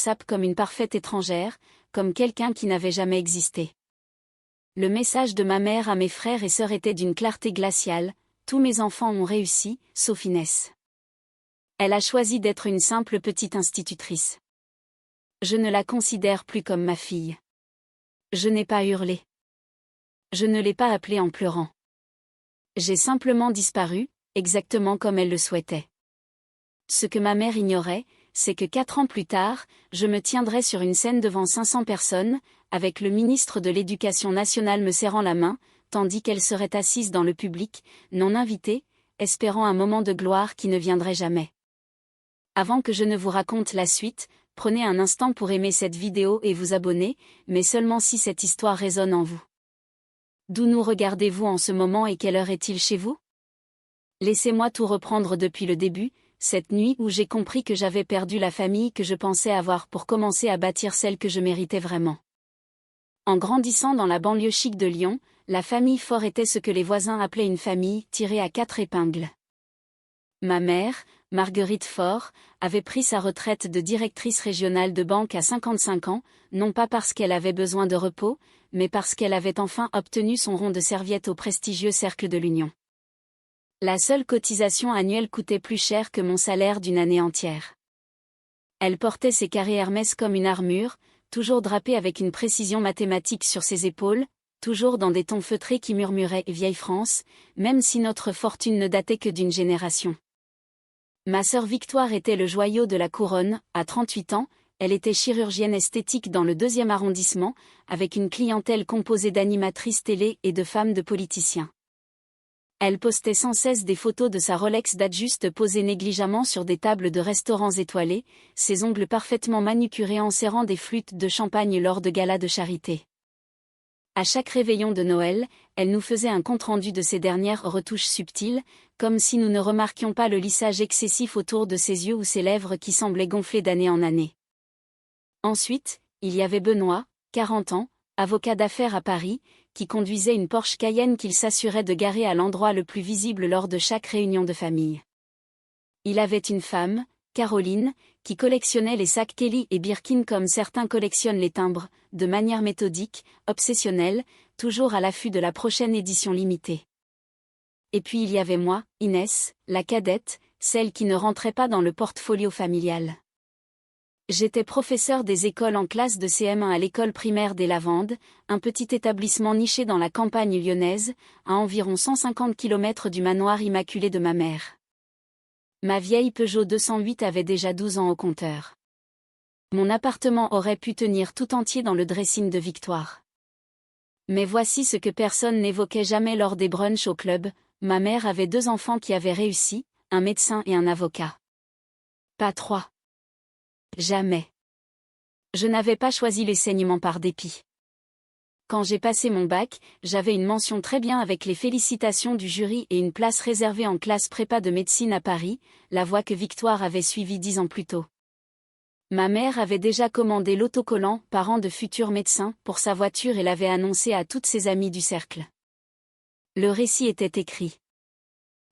WhatsApp comme une parfaite étrangère, comme quelqu'un qui n'avait jamais existé. Le message de ma mère à mes frères et sœurs était d'une clarté glaciale: tous mes enfants ont réussi, sauf Inès. Elle a choisi d'être une simple petite institutrice. Je ne la considère plus comme ma fille. Je n'ai pas hurlé. Je ne l'ai pas appelée en pleurant. J'ai simplement disparu, exactement comme elle le souhaitait. Ce que ma mère ignorait, c'est que 4 ans plus tard, je me tiendrais sur une scène devant 500 personnes, avec le ministre de l'Éducation nationale me serrant la main, tandis qu'elle serait assise dans le public, non invitée, espérant un moment de gloire qui ne viendrait jamais. Avant que je ne vous raconte la suite, prenez un instant pour aimer cette vidéo et vous abonner, mais seulement si cette histoire résonne en vous. D'où nous regardez-vous en ce moment et quelle heure est-il chez vous? Laissez-moi tout reprendre depuis le début, cette nuit où j'ai compris que j'avais perdu la famille que je pensais avoir pour commencer à bâtir celle que je méritais vraiment. En grandissant dans la banlieue chic de Lyon, la famille Faure était ce que les voisins appelaient une famille tirée à 4 épingles. Ma mère, Marguerite Faure, avait pris sa retraite de directrice régionale de banque à 55 ans, non pas parce qu'elle avait besoin de repos, mais parce qu'elle avait enfin obtenu son rond de serviette au prestigieux Cercle de l'Union. La seule cotisation annuelle coûtait plus cher que mon salaire d'une année entière. Elle portait ses carrés Hermès comme une armure, toujours drapée avec une précision mathématique sur ses épaules, toujours dans des tons feutrés qui murmuraient « Vieille France », même si notre fortune ne datait que d'une génération. Ma sœur Victoire était le joyau de la couronne. À 38 ans, elle était chirurgienne esthétique dans le 2e arrondissement, avec une clientèle composée d'animatrices télé et de femmes de politiciens. Elle postait sans cesse des photos de sa Rolex Datejust posée négligemment sur des tables de restaurants étoilés, ses ongles parfaitement manucurés en serrant des flûtes de champagne lors de galas de charité. À chaque réveillon de Noël, elle nous faisait un compte-rendu de ses dernières retouches subtiles, comme si nous ne remarquions pas le lissage excessif autour de ses yeux ou ses lèvres qui semblaient gonfler d'année en année. Ensuite, il y avait Benoît, 40 ans, avocat d'affaires à Paris, qui conduisait une Porsche Cayenne qu'il s'assurait de garer à l'endroit le plus visible lors de chaque réunion de famille. Il avait une femme, Caroline, qui collectionnait les sacs Kelly et Birkin comme certains collectionnent les timbres, de manière méthodique, obsessionnelle, toujours à l'affût de la prochaine édition limitée. Et puis il y avait moi, Inès, la cadette, celle qui ne rentrait pas dans le portfolio familial. J'étais professeur des écoles en classe de CM1 à l'école primaire des Lavandes, un petit établissement niché dans la campagne lyonnaise, à environ 150 km du manoir immaculé de ma mère. Ma vieille Peugeot 208 avait déjà 12 ans au compteur. Mon appartement aurait pu tenir tout entier dans le dressing de Victoire. Mais voici ce que personne n'évoquait jamais lors des brunchs au club: ma mère avait 2 enfants qui avaient réussi, un médecin et un avocat. Pas 3. Jamais. Je n'avais pas choisi l'enseignement par dépit. Quand j'ai passé mon bac, j'avais une mention très bien avec les félicitations du jury et une place réservée en classe prépa de médecine à Paris, la voie que Victoire avait suivie 10 ans plus tôt. Ma mère avait déjà commandé l'autocollant « Parents de futurs médecins » pour sa voiture et l'avait annoncé à toutes ses amies du cercle. Le récit était écrit.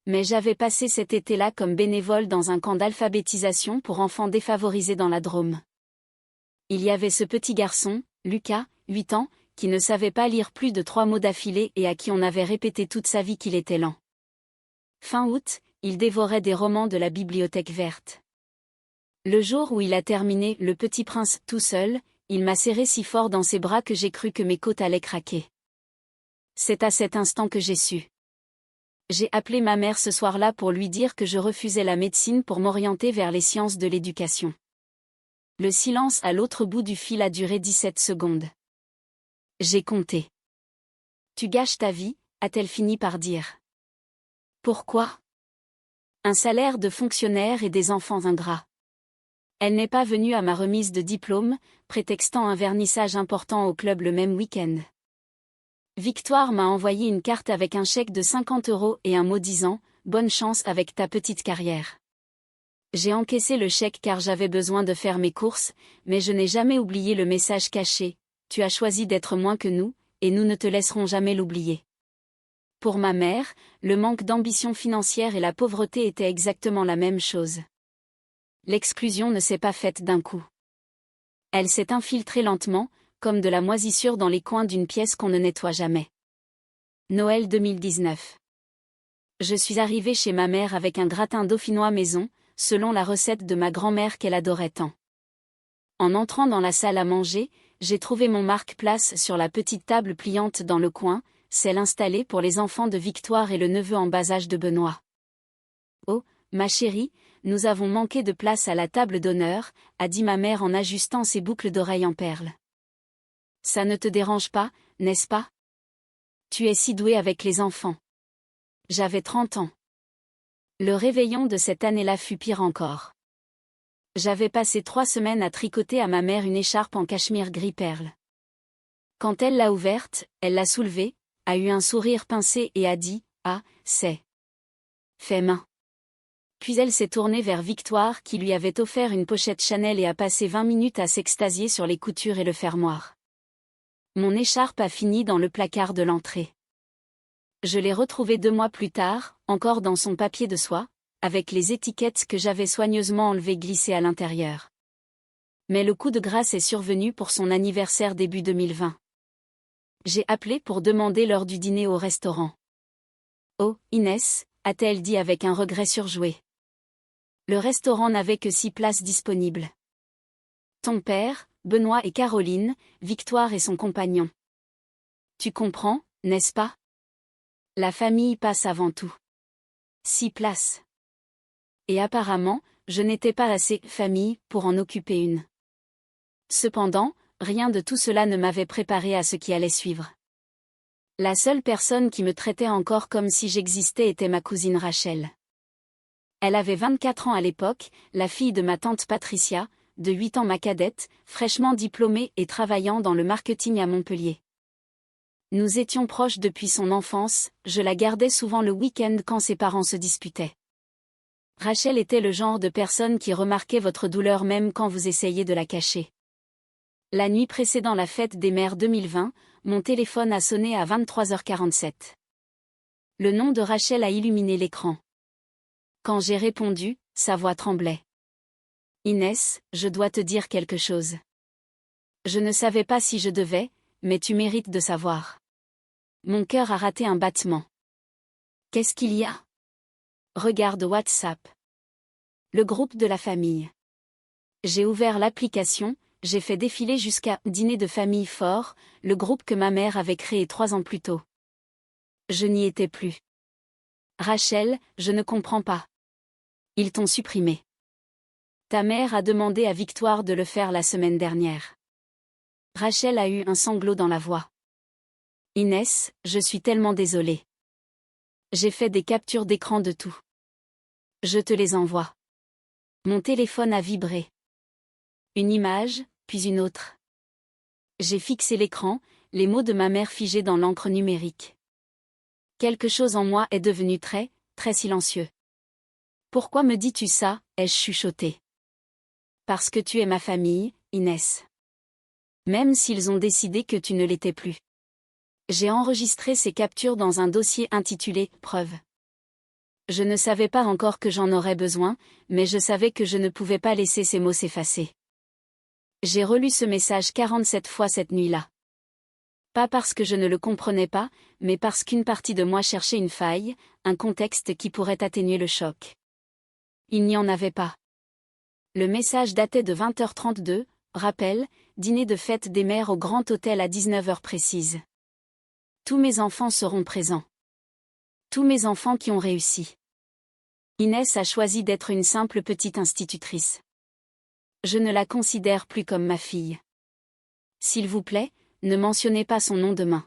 Mais j'avais passé cet été-là comme bénévole dans un camp d'alphabétisation pour enfants défavorisés dans la Drôme. Il y avait ce petit garçon, Lucas, 8 ans, qui ne savait pas lire plus de 3 mots d'affilée et à qui on avait répété toute sa vie qu'il était lent. Fin août, il dévorait des romans de la bibliothèque verte. Le jour où il a terminé Le Petit Prince tout seul, il m'a serré si fort dans ses bras que j'ai cru que mes côtes allaient craquer. C'est à cet instant que j'ai su. J'ai appelé ma mère ce soir-là pour lui dire que je refusais la médecine pour m'orienter vers les sciences de l'éducation. Le silence à l'autre bout du fil a duré 17 secondes. J'ai compté. Tu gâches ta vie, a-t-elle fini par dire. Pourquoi? Un salaire de fonctionnaire et des enfants ingrats. Elle n'est pas venue à ma remise de diplôme, prétextant un vernissage important au club le même week-end. Victoire m'a envoyé une carte avec un chèque de 50 € et un mot disant « Bonne chance avec ta petite carrière ». J'ai encaissé le chèque car j'avais besoin de faire mes courses, mais je n'ai jamais oublié le message caché: tu as choisi d'être moins que nous, et nous ne te laisserons jamais l'oublier. Pour ma mère, le manque d'ambition financière et la pauvreté étaient exactement la même chose. L'exclusion ne s'est pas faite d'un coup. Elle s'est infiltrée lentement, comme de la moisissure dans les coins d'une pièce qu'on ne nettoie jamais. Noël 2019. Je suis arrivée chez ma mère avec un gratin dauphinois maison, selon la recette de ma grand-mère qu'elle adorait tant. En entrant dans la salle à manger, j'ai trouvé mon marque-place sur la petite table pliante dans le coin, celle installée pour les enfants de Victoire et le neveu en bas âge de Benoît. Oh, ma chérie, nous avons manqué de place à la table d'honneur, a dit ma mère en ajustant ses boucles d'oreilles en perles. Ça ne te dérange pas, n'est-ce pas? Tu es si douée avec les enfants. J'avais 30 ans. Le réveillon de cette année-là fut pire encore. J'avais passé 3 semaines à tricoter à ma mère une écharpe en cachemire gris perle. Quand elle l'a ouverte, elle l'a soulevée, a eu un sourire pincé et a dit « Ah, c'est fait main ». Puis elle s'est tournée vers Victoire qui lui avait offert une pochette Chanel et a passé 20 minutes à s'extasier sur les coutures et le fermoir. Mon écharpe a fini dans le placard de l'entrée. Je l'ai retrouvée 2 mois plus tard, encore dans son papier de soie, avec les étiquettes que j'avais soigneusement enlevées glissées à l'intérieur. Mais le coup de grâce est survenu pour son anniversaire début 2020. J'ai appelé pour demander l'heure du dîner au restaurant. « Oh, Inès », a-t-elle dit avec un regret surjoué. Le restaurant n'avait que 6 places disponibles. Ton père, Benoît et Caroline, Victoire et son compagnon. Tu comprends, n'est-ce pas? La famille passe avant tout. 6 places. Et apparemment, je n'étais pas assez famille pour en occuper une. Cependant, rien de tout cela ne m'avait préparé à ce qui allait suivre. La seule personne qui me traitait encore comme si j'existais était ma cousine Rachel. Elle avait 24 ans à l'époque, la fille de ma tante Patricia, de 8 ans ma cadette, fraîchement diplômée et travaillant dans le marketing à Montpellier. Nous étions proches depuis son enfance, je la gardais souvent le week-end quand ses parents se disputaient. Rachel était le genre de personne qui remarquait votre douleur même quand vous essayiez de la cacher. La nuit précédant la fête des mères 2020, mon téléphone a sonné à 23h47. Le nom de Rachel a illuminé l'écran. Quand j'ai répondu, sa voix tremblait. « Inès, je dois te dire quelque chose. Je ne savais pas si je devais, mais tu mérites de savoir. » Mon cœur a raté un battement. « Qu'est-ce qu'il y a ? » Regarde WhatsApp. Le groupe de la famille. J'ai ouvert l'application, j'ai fait défiler jusqu'à « Dîner de famille fort », le groupe que ma mère avait créé 3 ans plus tôt. Je n'y étais plus. Rachel, je ne comprends pas. Ils t'ont supprimé. Ta mère a demandé à Victoire de le faire la semaine dernière. Rachel a eu un sanglot dans la voix. Inès, je suis tellement désolée. J'ai fait des captures d'écran de tout. Je te les envoie. Mon téléphone a vibré. Une image, puis une autre. J'ai fixé l'écran, les mots de ma mère figés dans l'encre numérique. Quelque chose en moi est devenu très, très silencieux. Pourquoi me dis-tu ça, ai-je chuchoté. Parce que tu es ma famille, Inès. Même s'ils ont décidé que tu ne l'étais plus. J'ai enregistré ces captures dans un dossier intitulé « Preuve ». Je ne savais pas encore que j'en aurais besoin, mais je savais que je ne pouvais pas laisser ces mots s'effacer. J'ai relu ce message 47 fois cette nuit-là. Pas parce que je ne le comprenais pas, mais parce qu'une partie de moi cherchait une faille, un contexte qui pourrait atténuer le choc. Il n'y en avait pas. Le message datait de 20h32, rappel, dîner de fête des mères au Grand Hôtel à 19h précise. Tous mes enfants seront présents. Tous mes enfants qui ont réussi. Inès a choisi d'être une simple petite institutrice. Je ne la considère plus comme ma fille. S'il vous plaît, ne mentionnez pas son nom demain.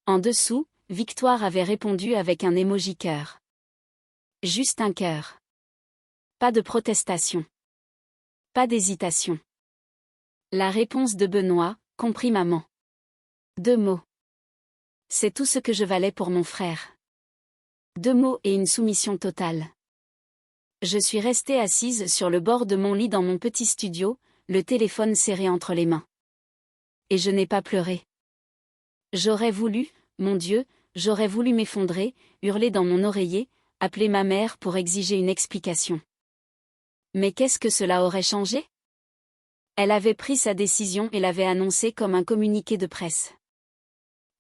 En dessous, Victoire avait répondu avec un emoji cœur. Juste un cœur. Pas de protestation. Pas d'hésitation. La réponse de Benoît, compris maman. 2 mots. C'est tout ce que je valais pour mon frère. 2 mots et une soumission totale. Je suis restée assise sur le bord de mon lit dans mon petit studio, le téléphone serré entre les mains. Et je n'ai pas pleuré. J'aurais voulu, mon Dieu, j'aurais voulu m'effondrer, hurler dans mon oreiller, appeler ma mère pour exiger une explication. Mais qu'est-ce que cela aurait changé ? Elle avait pris sa décision et l'avait annoncée comme un communiqué de presse.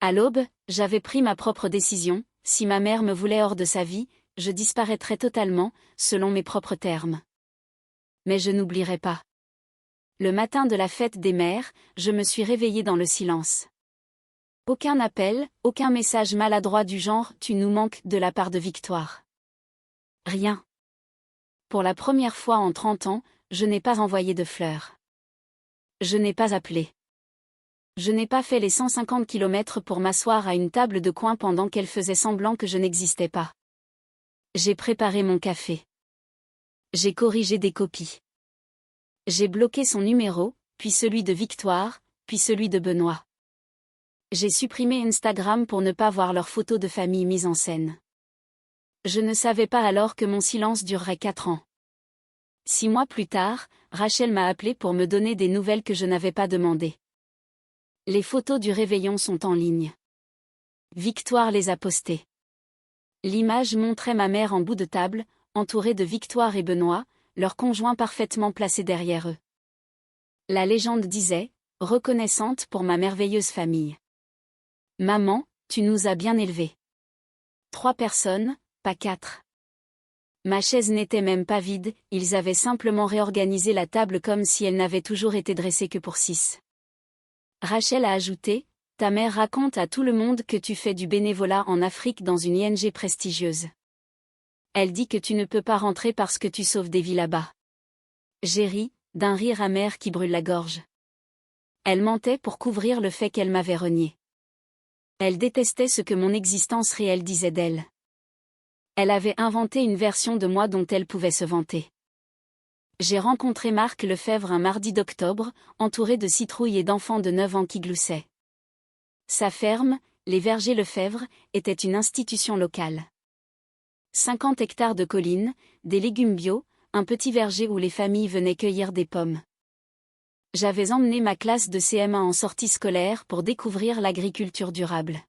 À l'aube, j'avais pris ma propre décision, si ma mère me voulait hors de sa vie, je disparaîtrais totalement, selon mes propres termes. Mais je n'oublierai pas. Le matin de la fête des mères, je me suis réveillée dans le silence. Aucun appel, aucun message maladroit du genre « tu nous manques » de la part de Victoire. Rien. Pour la première fois en 30 ans, je n'ai pas envoyé de fleurs. Je n'ai pas appelé. Je n'ai pas fait les 150 kilomètres pour m'asseoir à une table de coin pendant qu'elle faisait semblant que je n'existais pas. J'ai préparé mon café. J'ai corrigé des copies. J'ai bloqué son numéro, puis celui de Victoire, puis celui de Benoît. J'ai supprimé Instagram pour ne pas voir leurs photos de famille mises en scène. Je ne savais pas alors que mon silence durerait 4 ans. 6 mois plus tard, Rachel m'a appelé pour me donner des nouvelles que je n'avais pas demandées. Les photos du réveillon sont en ligne. Victoire les a postées. L'image montrait ma mère en bout de table, entourée de Victoire et Benoît, leurs conjoints parfaitement placés derrière eux. La légende disait « reconnaissante pour ma merveilleuse famille ». Maman, tu nous as bien élevés. 3 personnes, pas 4. Ma chaise n'était même pas vide, ils avaient simplement réorganisé la table comme si elle n'avait toujours été dressée que pour 6. Rachel a ajouté, ta mère raconte à tout le monde que tu fais du bénévolat en Afrique dans une ING prestigieuse. Elle dit que tu ne peux pas rentrer parce que tu sauves des vies là-bas. J'ai ri, d'un rire amer qui brûle la gorge. Elle mentait pour couvrir le fait qu'elle m'avait renié. Elle détestait ce que mon existence réelle disait d'elle. Elle avait inventé une version de moi dont elle pouvait se vanter. J'ai rencontré Marc Lefebvre un mardi d'octobre, entouré de citrouilles et d'enfants de 9 ans qui gloussaient. Sa ferme, les Vergers Lefebvre, était une institution locale. 50 hectares de collines, des légumes bio, un petit verger où les familles venaient cueillir des pommes. J'avais emmené ma classe de CM1 en sortie scolaire pour découvrir l'agriculture durable.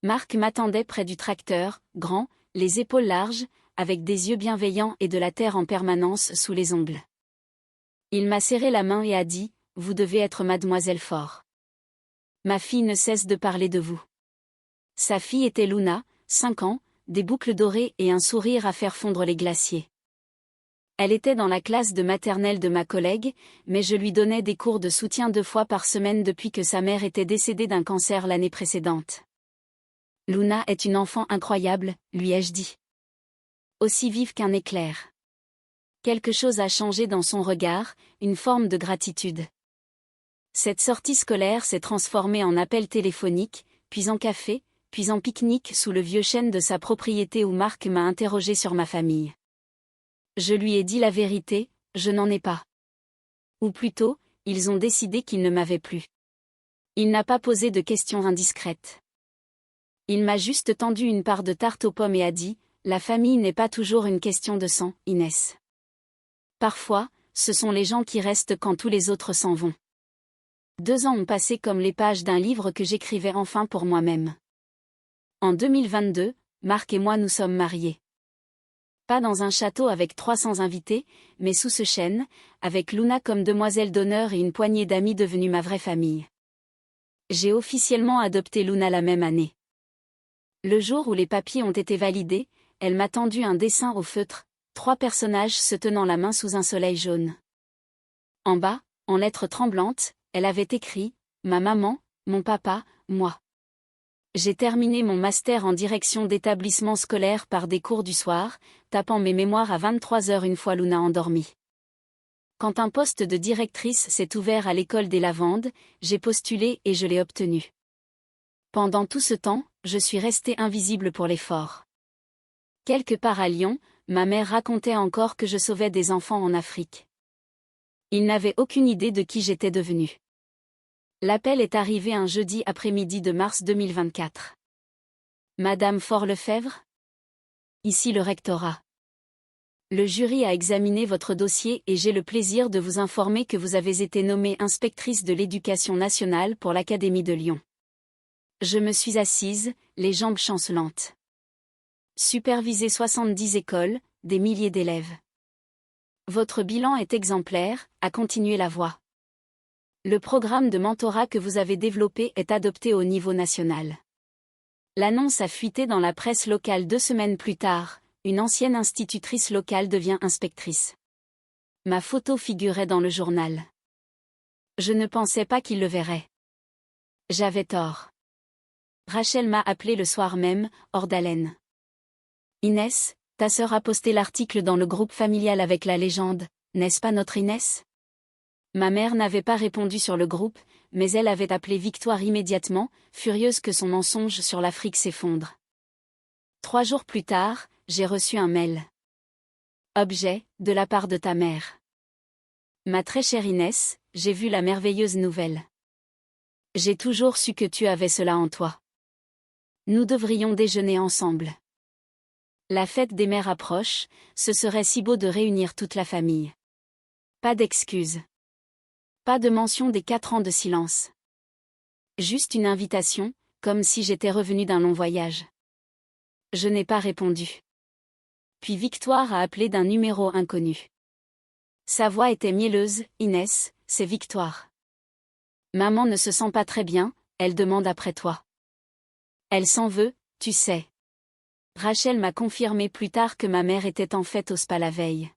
Marc m'attendait près du tracteur, grand, les épaules larges, avec des yeux bienveillants et de la terre en permanence sous les ongles. Il m'a serré la main et a dit « Vous devez être Mademoiselle Faure. Ma fille ne cesse de parler de vous. » Sa fille était Luna, 5 ans, des boucles dorées et un sourire à faire fondre les glaciers. Elle était dans la classe de maternelle de ma collègue, mais je lui donnais des cours de soutien 2 fois par semaine depuis que sa mère était décédée d'un cancer l'année précédente. Luna est une enfant incroyable, lui ai-je dit. Aussi vive qu'un éclair. Quelque chose a changé dans son regard, une forme de gratitude. Cette sortie scolaire s'est transformée en appel téléphonique, puis en café, puis en pique-nique sous le vieux chêne de sa propriété où Marc m'a interrogé sur ma famille. Je lui ai dit la vérité, je n'en ai pas. Ou plutôt, ils ont décidé qu'ils ne m'avaient plus. Il n'a pas posé de questions indiscrètes. Il m'a juste tendu une part de tarte aux pommes et a dit, la famille n'est pas toujours une question de sang, Inès. Parfois, ce sont les gens qui restent quand tous les autres s'en vont. 2 ans ont passé comme les pages d'un livre que j'écrivais enfin pour moi-même. En 2022, Marc et moi nous sommes mariés. Pas dans un château avec 300 invités, mais sous ce chêne, avec Luna comme demoiselle d'honneur et une poignée d'amis devenus ma vraie famille. J'ai officiellement adopté Luna la même année. Le jour où les papiers ont été validés, elle m'a tendu un dessin au feutre, 3 personnages se tenant la main sous un soleil jaune. En bas, en lettres tremblantes, elle avait écrit « Ma maman, mon papa, moi ». J'ai terminé mon master en direction d'établissement scolaire par des cours du soir, tapant mes mémoires à 23h une fois Luna endormie. Quand un poste de directrice s'est ouvert à l'école des Lavandes, j'ai postulé et je l'ai obtenu. Pendant tout ce temps, je suis restée invisible pour l'effort. Quelque part à Lyon, ma mère racontait encore que je sauvais des enfants en Afrique. Il n'avait aucune idée de qui j'étais devenue. L'appel est arrivé un jeudi après-midi de mars 2024. Madame Faure-Lefebvre ? Ici le rectorat. Le jury a examiné votre dossier et j'ai le plaisir de vous informer que vous avez été nommée inspectrice de l'éducation nationale pour l'Académie de Lyon. Je me suis assise, les jambes chancelantes. Superviser 70 écoles, des milliers d'élèves. Votre bilan est exemplaire, a continué la voix. Le programme de mentorat que vous avez développé est adopté au niveau national. L'annonce a fuité dans la presse locale 2 semaines plus tard, une ancienne institutrice locale devient inspectrice. Ma photo figurait dans le journal. Je ne pensais pas qu'il le verrait. J'avais tort. Rachel m'a appelé le soir même, hors d'haleine. Inès, ta sœur a posté l'article dans le groupe familial avec la légende, n'est-ce pas notre Inès? Ma mère n'avait pas répondu sur le groupe, mais elle avait appelé Victoire immédiatement, furieuse que son mensonge sur l'Afrique s'effondre. 3 jours plus tard, j'ai reçu un mail. Objet, de la part de ta mère. Ma très chère Inès, j'ai vu la merveilleuse nouvelle. J'ai toujours su que tu avais cela en toi. Nous devrions déjeuner ensemble. La fête des mères approche, ce serait si beau de réunir toute la famille. Pas d'excuses. Pas de mention des 4 ans de silence. Juste une invitation, comme si j'étais revenue d'un long voyage. Je n'ai pas répondu. Puis Victoire a appelé d'un numéro inconnu. Sa voix était mielleuse. Inès, c'est Victoire. Maman ne se sent pas très bien, elle demande après toi. Elle s'en veut, tu sais. Rachel m'a confirmé plus tard que ma mère était en fait au spa la veille.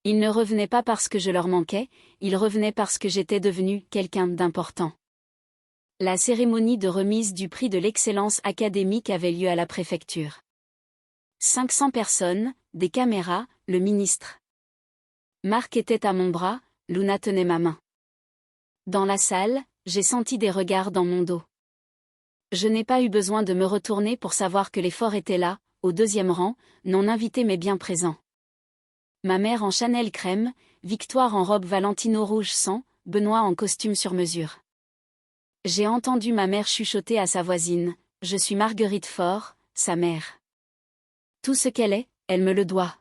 Ils ne revenaient pas parce que je leur manquais, ils revenaient parce que j'étais devenue quelqu'un d'important. La cérémonie de remise du prix de l'excellence académique avait lieu à la préfecture. 500 personnes, des caméras, le ministre. Marc était à mon bras, Luna tenait ma main. Dans la salle, j'ai senti des regards dans mon dos. Je n'ai pas eu besoin de me retourner pour savoir que les forts étaient là, au 2e rang, non invités mais bien présents. Ma mère en Chanel crème, Victoire en robe Valentino rouge sang, Benoît en costume sur mesure. J'ai entendu ma mère chuchoter à sa voisine, « Je suis Marguerite Faure, sa mère. » Tout ce qu'elle est, elle me le doit.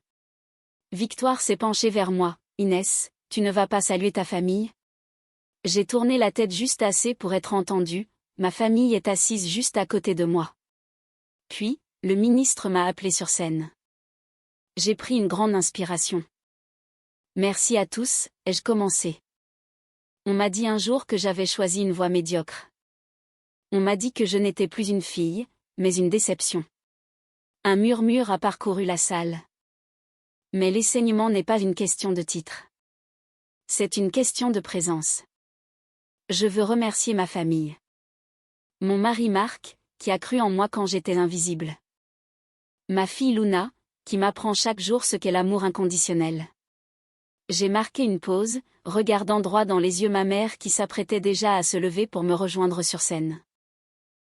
Victoire s'est penchée vers moi, « Inès, tu ne vas pas saluer ta famille ?» J'ai tourné la tête juste assez pour être entendue, ma famille est assise juste à côté de moi. Puis, le ministre m'a appelé sur scène. J'ai pris une grande inspiration. Merci à tous, ai-je commencé. On m'a dit un jour que j'avais choisi une voie médiocre. On m'a dit que je n'étais plus une fille, mais une déception. Un murmure a parcouru la salle. Mais l'enseignement n'est pas une question de titre. C'est une question de présence. Je veux remercier ma famille. Mon mari Marc, qui a cru en moi quand j'étais invisible. Ma fille Luna, qui m'apprend chaque jour ce qu'est l'amour inconditionnel. J'ai marqué une pause, regardant droit dans les yeux ma mère qui s'apprêtait déjà à se lever pour me rejoindre sur scène.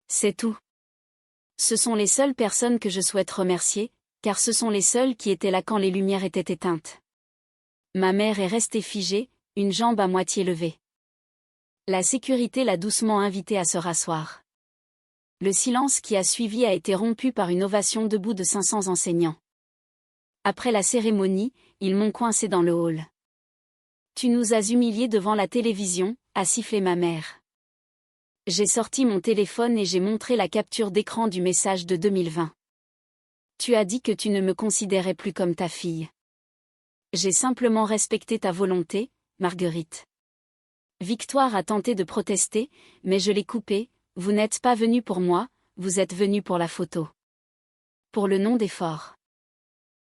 C'est tout. Ce sont les seules personnes que je souhaite remercier, car ce sont les seules qui étaient là quand les lumières étaient éteintes. Ma mère est restée figée, une jambe à moitié levée. La sécurité l'a doucement invitée à se rasseoir. Le silence qui a suivi a été rompu par une ovation debout de 500 enseignants. Après la cérémonie, ils m'ont coincé dans le hall. « Tu nous as humiliés devant la télévision », a sifflé ma mère. J'ai sorti mon téléphone et j'ai montré la capture d'écran du message de 2020. Tu as dit que tu ne me considérais plus comme ta fille. J'ai simplement respecté ta volonté, Marguerite. Victoire a tenté de protester, mais je l'ai coupée. Vous n'êtes pas venu pour moi, vous êtes venu pour la photo. Pour le nom des forts.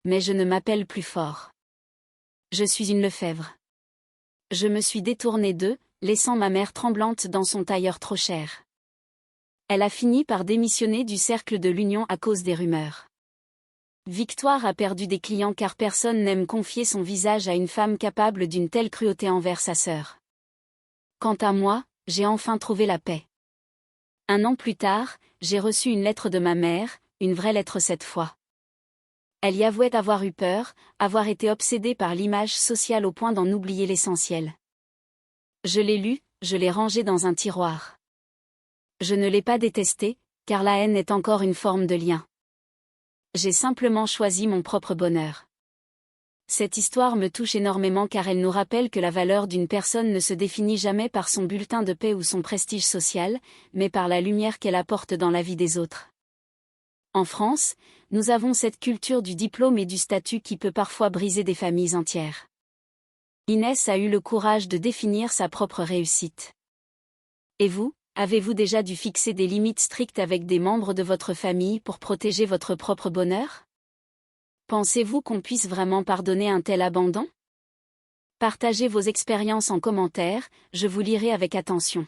Mais je ne m'appelle plus Fort. Je suis une Lefebvre. Je me suis détournée d'eux, laissant ma mère tremblante dans son tailleur trop cher. Elle a fini par démissionner du cercle de l'Union à cause des rumeurs. Victoire a perdu des clients car personne n'aime confier son visage à une femme capable d'une telle cruauté envers sa sœur. Quant à moi, j'ai enfin trouvé la paix. 1 an plus tard, j'ai reçu une lettre de ma mère, une vraie lettre cette fois. Elle y avouait avoir eu peur, avoir été obsédée par l'image sociale au point d'en oublier l'essentiel. Je l'ai lue, je l'ai rangée dans un tiroir. Je ne l'ai pas détestée, car la haine est encore une forme de lien. J'ai simplement choisi mon propre bonheur. Cette histoire me touche énormément car elle nous rappelle que la valeur d'une personne ne se définit jamais par son bulletin de paie ou son prestige social, mais par la lumière qu'elle apporte dans la vie des autres. En France, nous avons cette culture du diplôme et du statut qui peut parfois briser des familles entières. Inès a eu le courage de définir sa propre réussite. Et vous, avez-vous déjà dû fixer des limites strictes avec des membres de votre famille pour protéger votre propre bonheur? Pensez-vous qu'on puisse vraiment pardonner un tel abandon? Partagez vos expériences en commentaire, je vous lirai avec attention.